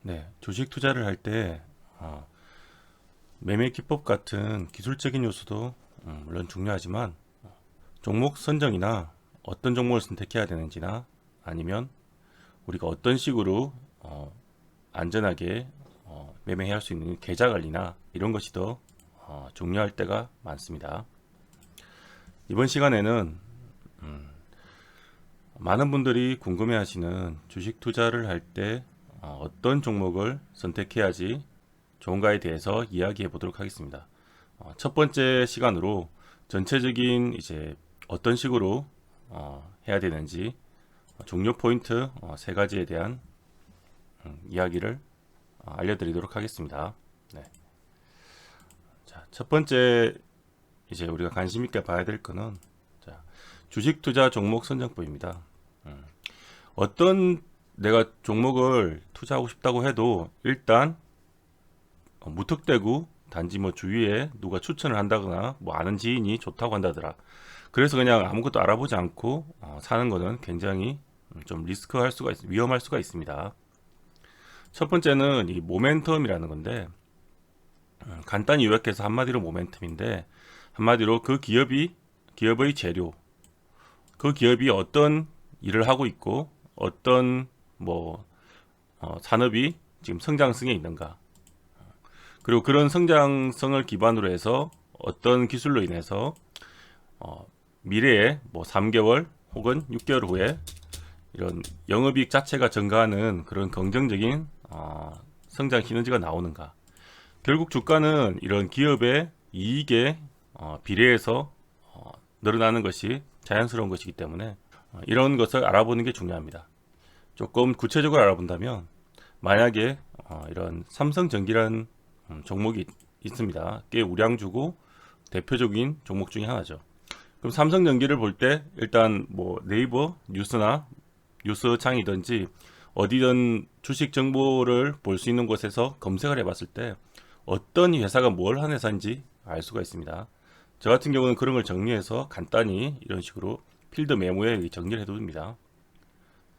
네, 주식 투자를 할 때 매매 기법 같은 기술적인 요소도 물론 중요하지만 종목 선정이나 어떤 종목을 선택해야 되는지나 아니면 우리가 어떤 식으로 안전하게 매매해야 할 수 있는 계좌 관리나 이런 것이 더 중요할 때가 많습니다. 이번 시간에는 많은 분들이 궁금해하시는 주식 투자를 할 때 어떤 종목을 선택해야지 좋은가에 대해서 이야기해 보도록 하겠습니다. 첫 번째 시간으로 전체적인 이제 어떤 식으로 해야 되는지 종료 포인트 세 가지에 대한 이야기를 알려드리도록 하겠습니다. 네. 자, 첫 번째 이제 우리가 관심 있게 봐야 될 거는 주식 투자 종목 선정법입니다. 어떤 내가 종목을 투자하고 싶다고 해도 일단 무턱대고 단지 뭐 주위에 누가 추천을 한다거나 뭐 아는 지인이 좋다고 한다더라. 그래서 그냥 아무것도 알아보지 않고 사는 거는 굉장히 좀 리스크할 수가 위험할 수가 있습니다. 첫 번째는 이 모멘텀이라는 건데 간단히 요약해서 한마디로 모멘텀인데 한마디로 그 기업의 재료, 그 기업이 어떤 일을 하고 있고 어떤 뭐 산업이 지금 성장성에 있는가, 그리고 그런 성장성을 기반으로 해서 어떤 기술로 인해서 미래에 뭐 3개월 혹은 6개월 후에 이런 영업이익 자체가 증가하는 그런 긍정적인 성장 시너지가 나오는가. 결국 주가는 이런 기업의 이익에 비례해서 늘어나는 것이 자연스러운 것이기 때문에 이런 것을 알아보는 게 중요합니다. 조금 구체적으로 알아본다면 만약에 이런 삼성전기라는 종목이 있습니다. 꽤 우량주고 대표적인 종목 중에 하나죠. 그럼 삼성전기를 볼 때 일단 뭐 네이버 뉴스나 뉴스창이든지 어디든 주식 정보를 볼 수 있는 곳에서 검색을 해봤을 때 어떤 회사가 뭘 하는 회사인지 알 수가 있습니다. 저 같은 경우는 그런 걸 정리해서 간단히 이런 식으로 필드 메모에 정리를 해둡니다.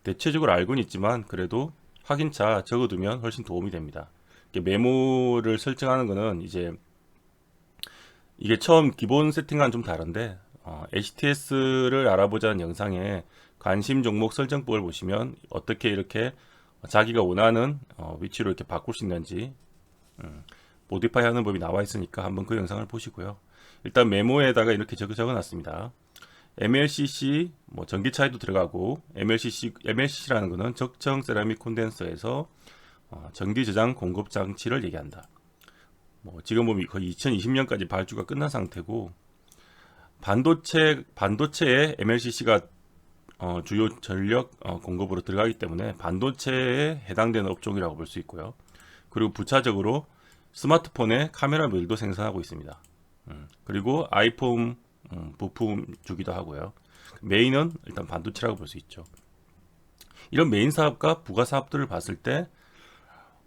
대체적으로 알고는 있지만 그래도 확인차 적어두면 훨씬 도움이 됩니다. 메모를 설정하는 거는 이게 처음 기본 세팅과는 좀 다른데 HTS를 알아보자는 영상에 관심 종목 설정법을 보시면 어떻게 이렇게 자기가 원하는 위치로 이렇게 바꿀 수 있는지 모디파이 하는 법이 나와 있으니까 한번 그 영상을 보시고요. 일단 메모에다가 이렇게 적어놨습니다. MLCC 뭐 전기차에도 들어가고 MLCC라는 것은 적정 세라믹 콘덴서에서 전기 저장 공급 장치를 얘기한다. 뭐 지금 보면 거의 2020년까지 발주가 끝난 상태고 반도체에 MLCC가 주요 전력 공급으로 들어가기 때문에 반도체에 해당되는 업종이라고 볼 수 있고요. 그리고 부차적으로 스마트폰의 카메라 모듈도 생산하고 있습니다. 그리고 아이폰 부품 주기도 하고요. 메인은 일단 반도체라고 볼 수 있죠. 이런 메인 사업과 부가 사업들을 봤을 때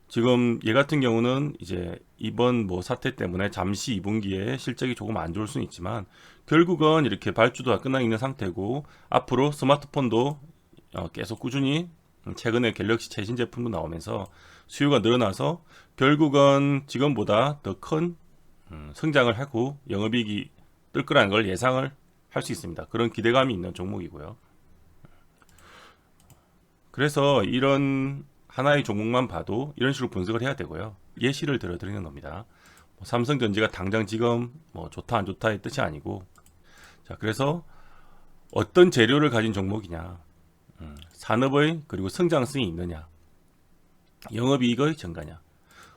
지금 얘 같은 경우는 이제 이번 뭐 사태 때문에 잠시 2분기에 실적이 조금 안 좋을 수는 있지만 결국은 이렇게 발주도 다 끝나 있는 상태고 앞으로 스마트폰도 계속 꾸준히 최근에 갤럭시 최신 제품도 나오면서 수요가 늘어나서 결국은 지금보다 더 큰 성장을 하고 영업이익이 뜰 거라는 걸 예상을 할 수 있습니다. 그런 기대감이 있는 종목이고요. 그래서 이런 하나의 종목만 봐도 이런 식으로 분석을 해야 되고요. 예시를 들어드리는 겁니다. 삼성전지가 당장 지금 뭐 좋다 안 좋다의 뜻이 아니고, 자, 그래서 어떤 재료를 가진 종목이냐, 산업의 그리고 성장성이 있느냐, 영업이익의 증가냐.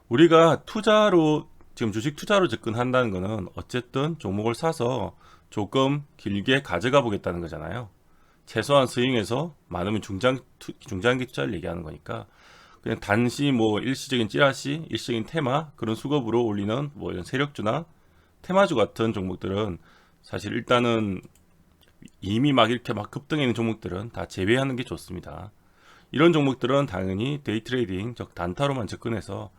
우리가 지금 주식 투자로 접근한다는 것은 어쨌든 종목을 사서 조금 길게 가져가 보겠다는 거잖아요. 최소한 스윙에서 많으면 중장기 투자를 얘기하는 거니까 그냥 단시 뭐 일시적인 찌라시, 일시적인 테마 그런 수급으로 올리는 뭐 이런 세력주나 테마주 같은 종목들은 사실 일단은 이미 막 이렇게 막 급등해 있는 종목들은 다 제외하는 게 좋습니다. 이런 종목들은 당연히 데이 트레이딩, 즉 단타로만 접근해서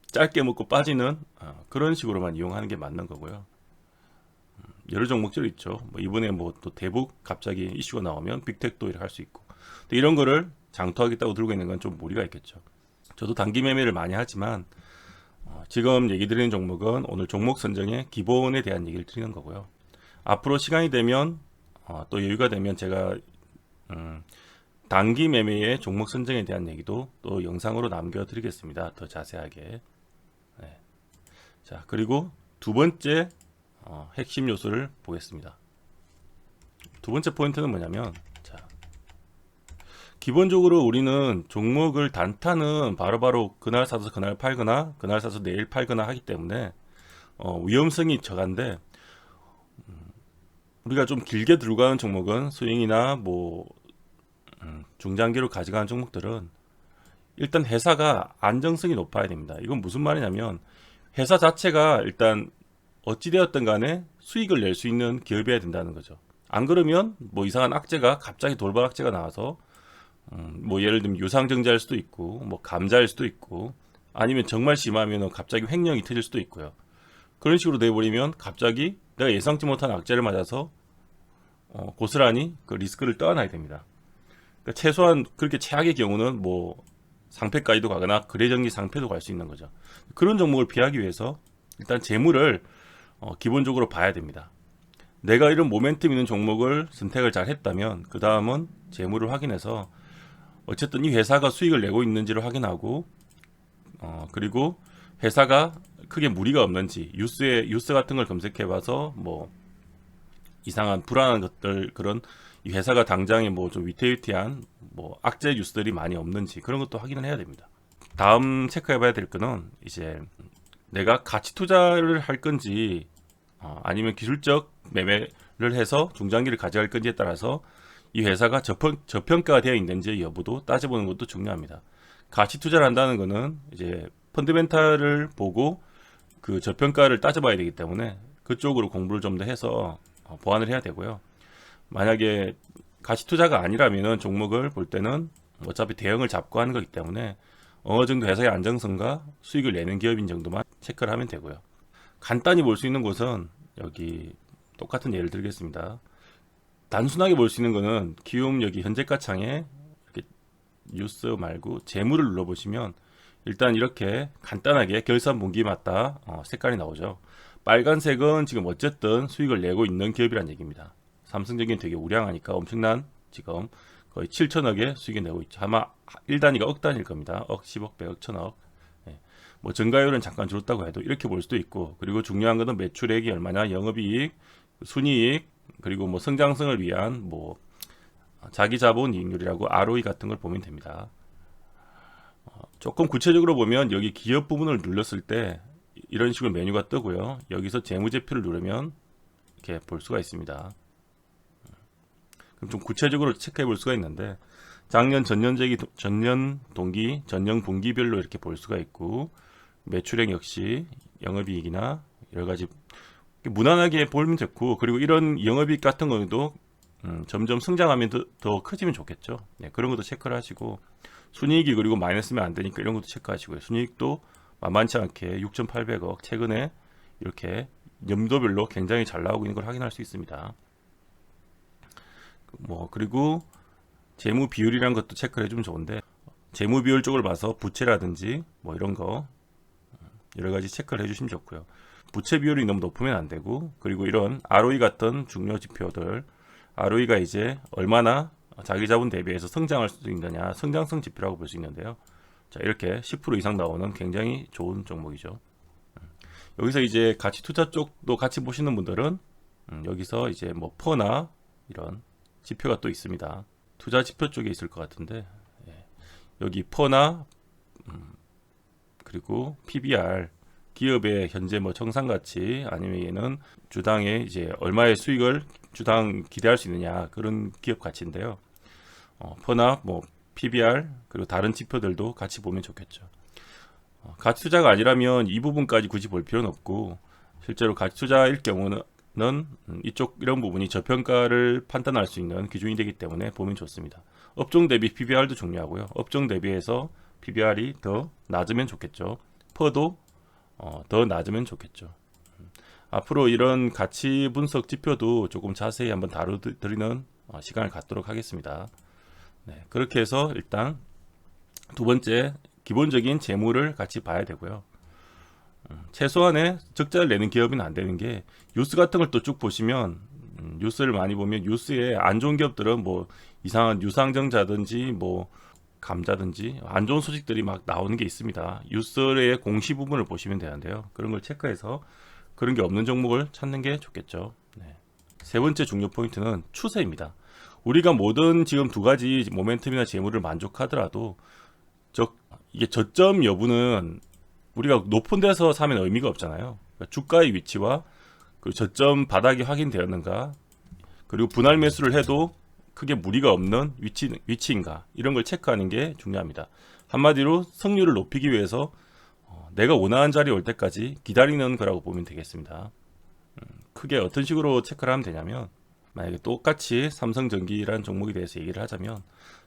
짧게 먹고 빠지는 그런 식으로만 이용하는 게 맞는 거고요. 여러 종목들 있죠. 뭐 이번에 뭐 또 대북 갑자기 이슈가 나오면 빅텍도 이렇게 할 수 있고, 이런 거를 장투하겠다고 들고 있는 건 좀 무리가 있겠죠. 저도 단기 매매를 많이 하지만 지금 얘기 드리는 종목은 오늘 종목 선정의 기본에 대한 얘기를 드리는 거고요. 앞으로 시간이 되면 또 여유가 되면 제가 단기 매매의 종목 선정에 대한 얘기도 또 영상으로 남겨드리겠습니다. 더 자세하게. 네. 자, 그리고 두 번째 핵심 요소를 보겠습니다. 두 번째 포인트는 뭐냐면, 자, 기본적으로 우리는 종목을 단타는 바로바로 그날 사서 그날 팔거나 그날 사서 내일 팔거나 하기 때문에 위험성이 저간데, 우리가 좀 길게 들고 가는 종목은 스윙이나 뭐 중장기로 가져가는 종목들은 일단 회사가 안정성이 높아야 됩니다. 이건 무슨 말이냐면 회사 자체가 일단 어찌되었든 간에 수익을 낼 수 있는 기업이어야 된다는 거죠. 안 그러면 뭐 이상한 악재가 갑자기 돌발 악재가 나와서 뭐 예를 들면 유상증자일 수도 있고 뭐 감자일 수도 있고 아니면 정말 심하면 갑자기 횡령이 터질 수도 있고요. 그런 식으로 돼버리면 갑자기 내가 예상치 못한 악재를 맞아서 고스란히 그 리스크를 떠안아야 됩니다. 그러니까 최소한 그렇게 최악의 경우는 뭐 상패까지도 가거나 거래정리 상패도 갈 수 있는 거죠. 그런 종목을 피하기 위해서 일단 재물을 기본적으로 봐야 됩니다. 내가 이런 모멘텀 있는 종목을 선택을 잘 했다면 그 다음은 재물을 확인해서 어쨌든 이 회사가 수익을 내고 있는지를 확인하고 그리고 회사가 크게 무리가 없는지 뉴스 같은 걸 검색해봐서 뭐 이상한 불안한 것들 그런 이 회사가 당장에 뭐 좀 위태위태한 뭐 악재 뉴스들이 많이 없는지 그런 것도 확인을 해야 됩니다. 다음 체크해봐야 될 거는 이제 내가 가치 투자를 할 건지 아니면 기술적 매매를 해서 중장기를 가져갈 건지에 따라서 이 회사가 저평가가 되어 있는지 여부도 따져보는 것도 중요합니다. 가치 투자를 한다는 것은 이제 펀드멘탈을 보고 그 저평가를 따져봐야 되기 때문에 그쪽으로 공부를 좀 더 해서 보완을 해야 되고요. 만약에 가치 투자가 아니라면 종목을 볼 때는 어차피 대형을 잡고 하는 거기 때문에 어느 정도 회사의 안정성과 수익을 내는 기업인 정도만 체크를 하면 되고요. 간단히 볼 수 있는 곳은 여기 똑같은 예를 들겠습니다. 단순하게 볼 수 있는 거는 기움 여기 현재가 창에 이렇게 뉴스 말고 재물을 눌러보시면 일단 이렇게 간단하게 결산 분기 맞다 색깔이 나오죠. 빨간색은 지금 어쨌든 수익을 내고 있는 기업이란 얘기입니다. 삼성전기는 되게 우량하니까 엄청난 지금 거의 7천억의 수익을 내고 있죠. 아마 1단위가 억 단위일 겁니다. 억, 10억, 100억, 1000억. 예. 뭐 증가율은 잠깐 줄었다고 해도 이렇게 볼 수도 있고, 그리고 중요한 것은 매출액이 얼마냐, 영업이익, 순이익, 그리고 뭐 성장성을 위한 뭐 자기 자본 이익률이라고 ROE 같은 걸 보면 됩니다. 조금 구체적으로 보면 여기 기업 부분을 눌렀을 때 이런 식으로 메뉴가 뜨고요. 여기서 재무제표를 누르면 이렇게 볼 수가 있습니다. 그럼 좀 구체적으로 체크해 볼 수가 있는데 작년 전년 동기 전년 분기별로 이렇게 볼 수가 있고 매출액 역시 영업이익이나 여러 가지 무난하게 보면 좋고, 그리고 이런 영업이익 같은 것도 점점 성장하면 더 커지면 좋겠죠. 네, 그런 것도 체크를 하시고 순이익이 그리고 마이너스면 안 되니까 이런 것도 체크하시고요. 순이익도 만만치 않게 6,800억 최근에 이렇게 연도별로 굉장히 잘 나오고 있는 걸 확인할 수 있습니다. 뭐 그리고 재무 비율이란 것도 체크를 해주면 좋은데 재무 비율 쪽을 봐서 부채라든지 뭐 이런 거 여러 가지 체크를 해주시면 좋고요. 부채 비율이 너무 높으면 안 되고, 그리고 이런 ROE 같은 중요 지표들, ROE가 이제 얼마나 자기 자본 대비해서 성장할 수 있느냐, 성장성 지표라고 볼 수 있는데요. 자, 이렇게 10% 이상 나오는 굉장히 좋은 종목이죠. 여기서 이제 가치 투자 쪽도 같이 보시는 분들은 여기서 이제 뭐 퍼나 이런 지표가 또 있습니다. 투자 지표 쪽에 있을 것 같은데, 여기 퍼나 그리고 PBR, 기업의 현재 뭐 청산가치, 아니면 얘는 주당에 이제 얼마의 수익을 주당 기대할 수 있느냐, 그런 기업 가치인데요. 퍼나 뭐 PBR 그리고 다른 지표들도 같이 보면 좋겠죠. 가치 투자가 아니라면 이 부분까지 굳이 볼 필요는 없고, 실제로 가치 투자일 경우는 이쪽 이런 부분이 저평가를 판단할 수 있는 기준이 되기 때문에 보면 좋습니다. 업종 대비 PBR도 중요하고요. 업종 대비해서 PBR이 더 낮으면 좋겠죠. 퍼도 더 낮으면 좋겠죠. 앞으로 이런 가치 분석 지표도 조금 자세히 한번 다루드리는 시간을 갖도록 하겠습니다. 네, 그렇게 해서 일단 두 번째 기본적인 재무를 같이 봐야 되고요. 최소한의 적자를 내는 기업은 안 되는 게, 뉴스 같은 걸 또 쭉 보시면, 뉴스를 많이 보면 뉴스에 안 좋은 기업들은 뭐 이상한 유상증자든지 뭐 감자든지 안 좋은 소식들이 막 나오는 게 있습니다. 뉴스의 공시 부분을 보시면 되는데요. 그런 걸 체크해서 그런 게 없는 종목을 찾는 게 좋겠죠. 네. 세 번째 중요 포인트는 추세입니다. 우리가 모든 지금 두 가지 모멘텀이나 재무를 만족하더라도 이게 저점 여부는 우리가 높은 데서 사면 의미가 없잖아요. 그러니까 주가의 위치와 그 저점 바닥이 확인되었는가, 그리고 분할 매수를 해도 크게 무리가 없는 위치인가, 이런 걸 체크하는 게 중요합니다. 한마디로 승률을 높이기 위해서 내가 원하는 자리에 올 때까지 기다리는 거라고 보면 되겠습니다. 크게 어떤 식으로 체크를 하면 되냐면, 만약에 똑같이 삼성전기라는 종목에 대해서 얘기를 하자면,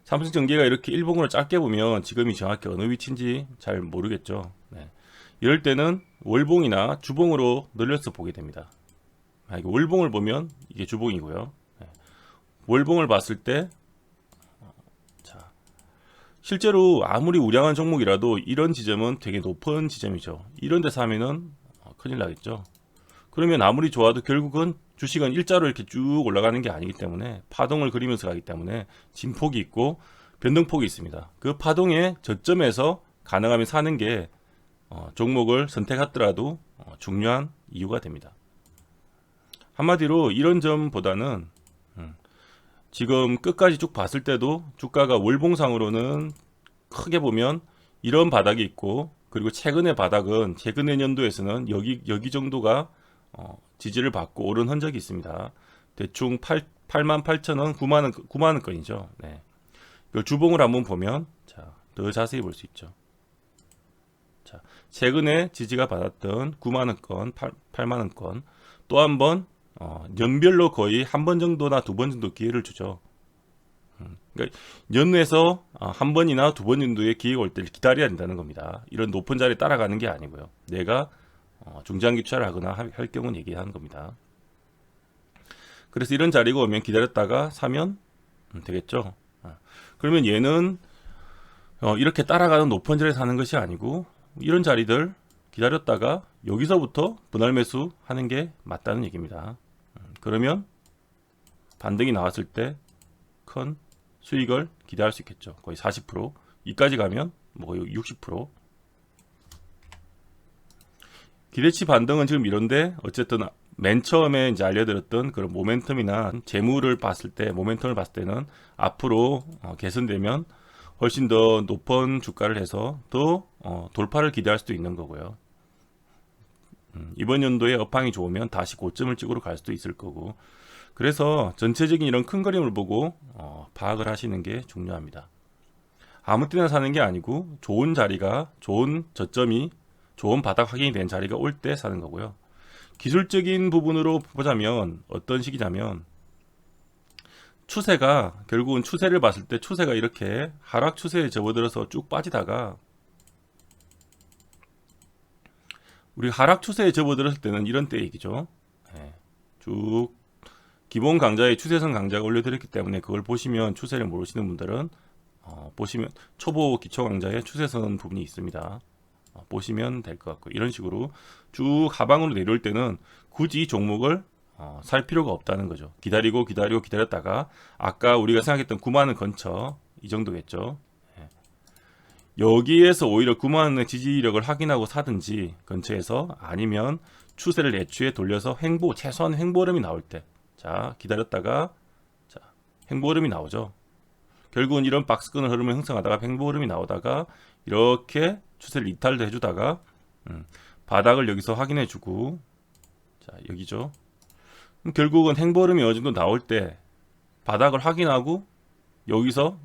삼성전기가 이렇게 일봉으로 짧게 보면 지금이 정확히 어느 위치인지 잘 모르겠죠. 네. 이럴 때는 월봉이나 주봉으로 늘려서 보게 됩니다. 월봉을 보면 이게 주봉이고요. 네. 월봉을 봤을 때, 자, 실제로 아무리 우량한 종목이라도 이런 지점은 되게 높은 지점이죠. 이런 데서 하면은 큰일 나겠죠. 그러면 아무리 좋아도 결국은 주식은 일자로 이렇게 쭉 올라가는 게 아니기 때문에, 파동을 그리면서 가기 때문에 진폭이 있고 변동폭이 있습니다. 그 파동의 저점에서 가능하면 사는 게 종목을 선택하더라도 중요한 이유가 됩니다. 한마디로 이런 점보다는 지금 끝까지 쭉 봤을 때도 주가가 월봉상으로는 크게 보면 이런 바닥이 있고, 그리고 최근의 바닥은 최근의 년도에서는 여기 정도가 지지를 받고 오른 흔적이 있습니다. 대충 88,000원, 9만원권이죠. 네. 이걸 주봉을 한번 보면 더 자세히 볼 수 있죠. 자, 최근에 지지가 받았던 9만원권, 8만원권, 또 한번 연별로 거의 한 번 정도나 두 번 정도 기회를 주죠. 그러니까 연에서 한 번이나 두 번 정도의 기회가 올 때를 기다려야 된다는 겁니다. 이런 높은 자리에 따라가는 게 아니고요. 내가 중장기 투자를 하거나 할 경우는 얘기하는 겁니다. 그래서 이런 자리가 오면 기다렸다가 사면 되겠죠. 그러면 얘는 이렇게 따라가는 높은 자리에 사는 것이 아니고, 이런 자리들 기다렸다가 여기서부터 분할 매수 하는 게 맞다는 얘기입니다. 그러면 반등이 나왔을 때 큰 수익을 기대할 수 있겠죠. 거의 40%, 이까지 가면 뭐 60%. 기대치 반등은 지금 이런데, 어쨌든 맨 처음에 이제 알려드렸던 그런 모멘텀이나 재무를 봤을 때, 모멘텀을 봤을 때는 앞으로 개선되면 훨씬 더 높은 주가를 해서 더 돌파를 기대할 수도 있는 거고요. 이번 연도에 업황이 좋으면 다시 고점을 찍으러 갈 수도 있을 거고, 그래서 전체적인 이런 큰 그림을 보고 파악을 하시는 게 중요합니다. 아무 때나 사는 게 아니고, 좋은 자리가, 좋은 저점이, 좋은 바닥 확인이 된 자리가 올 때 사는 거고요. 기술적인 부분으로 보자면 어떤 식이냐면, 추세가, 결국은 추세를 봤을 때 추세가 이렇게 하락 추세에 접어들어서 쭉 빠지다가, 우리 하락 추세에 접어들었을 때는 이런 때 얘기죠. 네. 쭉 기본 강좌에 추세선 강좌가 올려드렸기 때문에, 그걸 보시면, 추세를 모르시는 분들은 보시면 초보 기초 강좌에 추세선 부분이 있습니다. 보시면 될 것 같고, 이런 식으로 쭉 하방으로 내려올 때는 굳이 종목을 살 필요가 없다는 거죠. 기다렸다가 아까 우리가 생각했던 9만원 근처, 이 정도겠죠. 여기에서 오히려 9만원의 지지력을 확인하고 사든지 근처에서, 아니면 추세를 애초에 돌려서 최소한 횡보 흐름이 나올 때, 자, 기다렸다가 횡보 흐름이 나오죠. 결국은 이런 박스권을 흐름을 형성하다가 횡보 흐름이 나오다가 이렇게 추세를 이탈도 해주다가 바닥을 여기서 확인해주고, 자, 여기죠. 결국은 횡보 흐름이 어느 정도 나올 때 바닥을 확인하고 여기서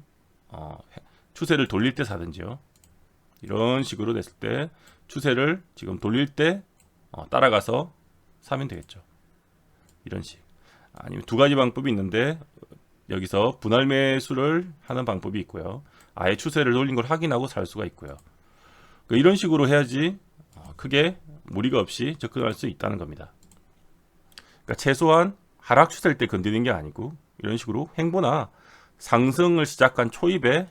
추세를 돌릴 때 사든지요. 이런 식으로 됐을 때 추세를 지금 돌릴 때 따라가서 사면 되겠죠. 이런 식. 아니면 두 가지 방법이 있는데, 여기서 분할 매수를 하는 방법이 있고요. 아예 추세를 돌린 걸 확인하고 살 수가 있고요. 그러니까 이런 식으로 해야지 크게 무리가 없이 접근할 수 있다는 겁니다. 그러니까 최소한 하락 추세일 때 건드리는 게 아니고, 이런 식으로 횡보나 상승을 시작한 초입에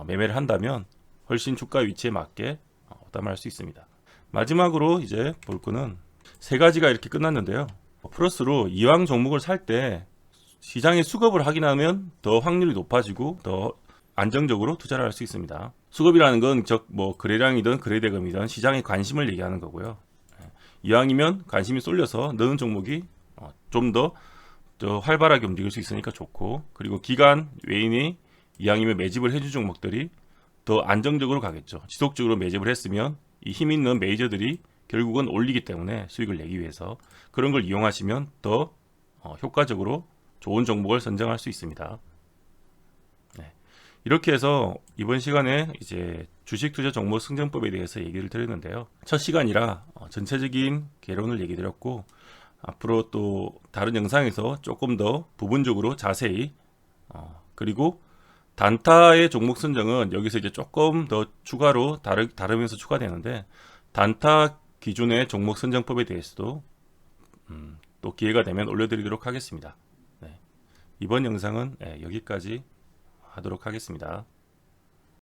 매매를 한다면 훨씬 주가 위치에 맞게 부담할 수 있습니다. 마지막으로 이제 볼 거는 세 가지가 이렇게 끝났는데요. 플러스로 이왕 종목을 살 때 시장의 수급을 확인하면 더 확률이 높아지고 더 안정적으로 투자를 할 수 있습니다. 수급이라는 건 즉 뭐 거래량이든 거래대금이든 시장의 관심을 얘기하는 거고요. 이왕이면 관심이 쏠려서 넣은 종목이 좀 더 활발하게 움직일 수 있으니까 좋고, 그리고 기관 외인이 이왕이면 매집을 해준 종목들이 더 안정적으로 가겠죠. 지속적으로 매집을 했으면 이 힘 있는 메이저들이 결국은 올리기 때문에 수익을 내기 위해서 그런 걸 이용하시면 더 효과적으로 좋은 종목을 선정할 수 있습니다. 네. 이렇게 해서 이번 시간에 이제 주식 투자 종목 승정법에 대해서 얘기를 드렸는데요. 첫 시간이라 전체적인 개론을 얘기 드렸고, 앞으로 또 다른 영상에서 조금 더 부분적으로 자세히 그리고 단타의 종목 선정은 여기서 이제 조금 더 추가로 다르면서 추가되는데, 단타 기준의 종목 선정법에 대해서도 또 기회가 되면 올려드리도록 하겠습니다. 네. 이번 영상은 여기까지 하도록 하겠습니다.